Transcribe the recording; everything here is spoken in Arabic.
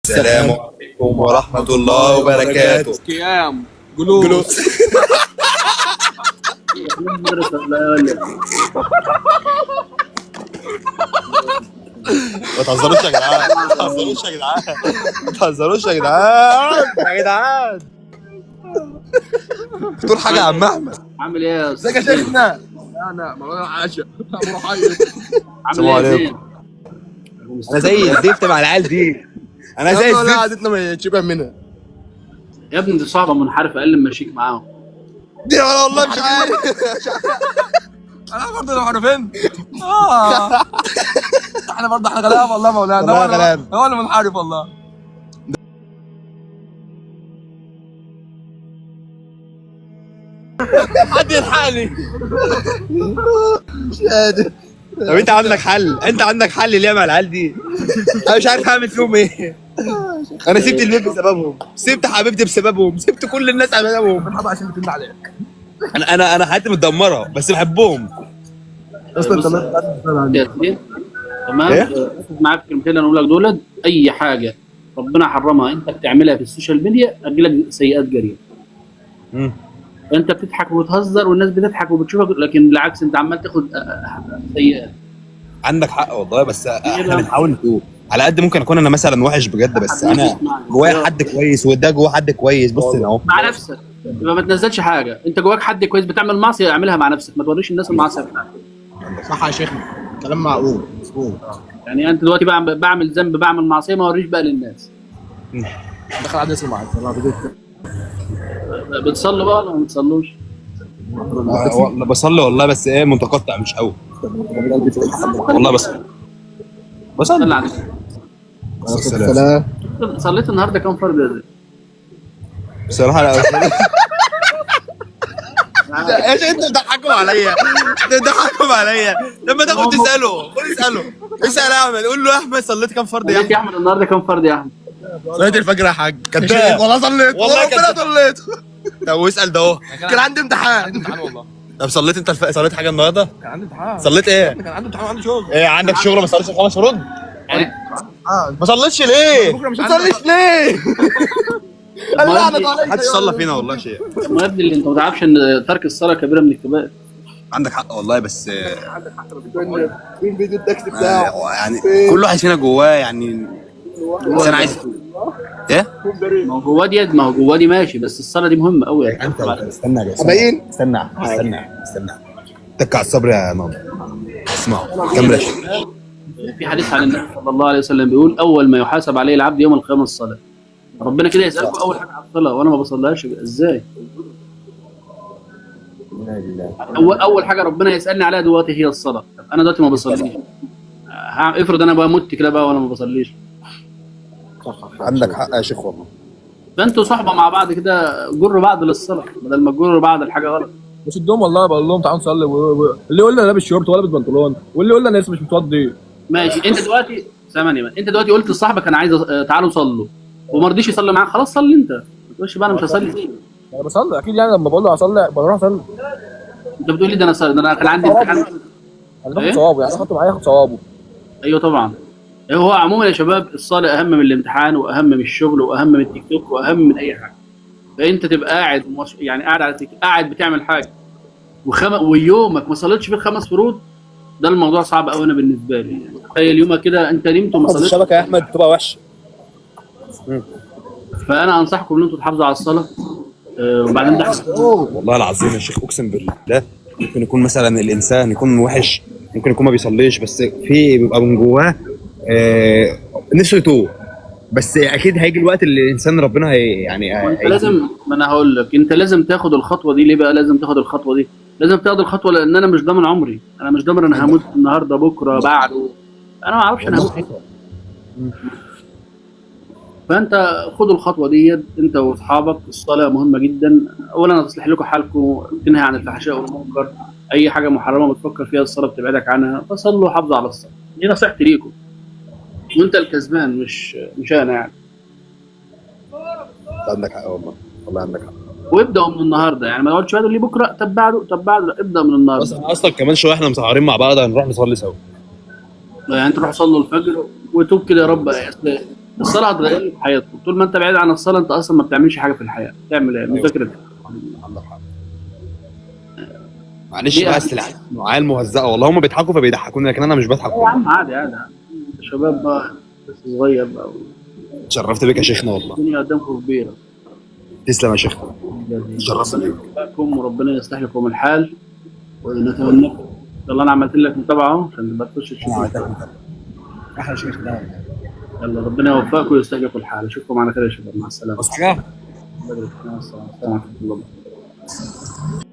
السلام عليكم ورحمة الله وبركاته. قيام جلوس. ما تهزروش يا جدعان، ما تهزروش يا جدعان، ما تهزروش يا جدعان، يا جدعان. بتقول حاجة يا عم أحمد؟ عامل ايه يا ازيك يا شيخنا؟ انا مولانا عاشا ابو رحيم. السلام عامل ايه يا عليكم. أنا زي الزفت مع العيال دي، أنا زي الزفت. قعدتنا ما تشبه منها يا ابني دي صعبه منحرفه، اقل ما ماشيك معاهم. دي والله مش عارف. انا برضه لو عارفين احنا برضه احنا غلابه والله مولانا. والله غلابة. هو اللي منحرف والله. حد يلحقني. مش قادر. طب أنت عندك حل؟ أنت عندك حل ليه مع العيال دي؟ أنا مش عارف أعمل فيهم إيه. أنا سبت البيت بسببهم، سبت حبيبتي بسببهم، سبت كل الناس بسببهم. بنحب عشان بتند عليك أنا حياتي متدمرة بس بحبهم. اصلا بص، انت ياسين، تمام. إيه؟ ركز معايا في الكلمتين اللي انا اقول لك دول. اي حاجه ربنا حرمها انت بتعملها في السوشيال ميديا هتجيلك سيئات جاريه. انت بتضحك وبتهزر والناس بتضحك وبتشوفك، لكن بالعكس انت عمال تاخد سيئات. عندك حق والله، بس احنا بنحاول نقول على قد ممكن اكون انا مثلا وحش بجد، بس انا جوايا حد كويس وده جواه حد كويس. بص هنا اهو مع نفسك يبقى ما تنزلش حاجه. انت جواك حد كويس بتعمل معصيه اعملها مع نفسك، ما توريش الناس المعصيه بتاعتك. صح يا شيخنا، كلام معقول مظبوط. يعني انت دلوقتي بعمل ذنب، بعمل معصيه، ما اوريش بقى للناس. دخل عاد اسمه معاك بتصلوا بقى ولا ما بتصلوش؟ والله بصلي والله، بس ايه متقطع مش قوي والله. صلي بصلي. على السلام. النبي. صليت النهارده كام فرض يا زلمه؟ بصراحه لا. ايش انت بتضحكوا عليا؟ بتضحكوا عليا لما تاخد تساله. قول اساله، اسال احمد، قول له يا احمد صليت كام فرض يا صليت يا احمد؟ احمد النهارده كام فرض يا احمد؟ صلاه الفجر يا حاج. كداب. والله صليت، والله ربنا كداب. صليت. طب واسال ده اهو. كان عندي امتحان والله. طب صليت انت صليت حاجه النهارده؟ كان عندي امتحان. صليت ايه؟ كان عندي امتحان وعندي شغل. ايه عندك شغل ما صليتش الخمس فروض؟ يعني ما صليتش ليه؟ بكرة مش ما عندك. تصليش ليه؟ قال لعنة عليك. محدش صلى فينا والله شيء. ما يا ابني اللي انت ما تعرفش ان ترك الصلاه كبيره من الكبائر. عندك حق والله، بس فين فيديو التاكسي بتاعه؟ يعني كل واحد فينا جواه يعني الانسان عايز ايه؟ ما هو جواه دي ماشي، بس الصلاه دي مهمه قوي. انت استنى يا أبين؟ استنى تك على الصبر يا ماما. اسمعوا كمل يا شيخ. في حديث عن النبي صلى الله عليه وسلم بيقول اول ما يحاسب عليه العبد يوم القيامه الصلاه. ربنا كده يسالكم اول حاجه على الصلاه وانا ما بصليهاش ازاي؟ اول حاجه ربنا يسالني عليها دلوقتي هي الصلاه. طب انا دلوقتي ما بصليش، افرض انا بقى مت كده بقى وانا ما بصليش. عندك حق يا شيخ والله. فانتوا صحبه مع بعض كده جروا بعض للصلاه بدل ما تجروا بعض لحاجه غلط. مش ادهم والله، بقول لهم تعالوا نصلي اللي يقول لي انا لابس شورت ولا لابس بنطلون، واللي يقول لي انا لسه مش متوضي. ماشي، انت دلوقتي ثمانية، انت دلوقتي قلت لصاحبك انا عايز تعالوا صلوا وما رضيش يصلي معاك، خلاص صلي انت. ما تقولش بقى انا مش هصلي. انا بصلي اكيد، يعني لما بقول له هصلي بروح اصلي. انت بتقول لي ده انا صلي، ده انا كان عندي امتحان. انا باخد إيه؟ ثوابه، يعني اخدته معايا اخد ثوابه. ايوه طبعا. هو عموما يا شباب الصلاه اهم من الامتحان واهم من الشغل واهم من التيك توك واهم من اي حاجه. فانت تبقى قاعد يعني قاعد على قاعد بتعمل حاجه ويومك ما صليتش فيه الخمس فروض، ده الموضوع صعب قوي انا بالنسبه لي. يعني تخيل يومك كده انت نمت وما صليتش. الشبكه يا احمد تبقى وحشه. فانا انصحكم ان انتم تحافظوا على الصلاه. وبعدين ده والله العظيم يا شيخ اقسم بالله ممكن يكون مثلا الانسان يكون وحش، ممكن يكون ما بيصليش، بس في بيبقى من جواه نفسه يتوب، بس اكيد هيجي الوقت اللي الانسان ربنا انت لازم، ما انا هقول لك، انت لازم تاخد الخطوه دي. ليه بقى لازم تاخد الخطوه دي؟ لازم تاخد الخطوه لان انا مش ضامن عمري، انا مش ضامن انا هموت النهارده بكره بعده، انا ما اعرفش انا هموت. فانت خد الخطوه دي انت واصحابك. الصلاه مهمه جدا. اولا تصلح لكم حالكم، تنهي عن الفحشاء والمنكر، اي حاجه محرمه بتفكر فيها الصلاه بتبعدك عنها، فصلوا وحافظوا على الصلاه. دي نصيحتي ليكم، وانت الكسبان مش انا يعني. عندك حق والله، والله عندك حق. وابداوا من النهارده، يعني ما تقعدش بقى تقول لي بكره طب بعده، لا ابدا من النهارده. اصلا كمان شويه احنا مسهرين مع بعض هنروح نصلي سوا. يعني انتوا روحوا صلوا الفجر وتوب كده يا رب. الصلاه هتغير لك حياتك. طول ما انت بعيد عن الصلاه انت اصلا ما بتعملش حاجه في الحياه. تعمل ايه؟ مذاكره. عندك حق. معلش دي بقى، أهم- عيال مهزأة والله، هم بيضحكوا فبيضحكوني لكن انا مش بضحك يا والله. عم عادي عادي عادي. شباب بقى، لسه صغير بقى، اتشرفت بك يا شيخنا والله. والدنيا قدامكم كبيره. تسلم يا شيخنا. اتشرفت ربنا بك. يوفقكم وربنا يصلح لكم الحال، ونتمنى. يلا انا عملت لك متابعه اهو عشان ما تخش تشوف. احلى شيخ ده. يلا ربنا يوفقكم ويصلح لكم الحال. اشوفكم على خير يا شباب. مع السلامه. بس حاجه. مع السلامه. السلام عليكم ورحمه الله.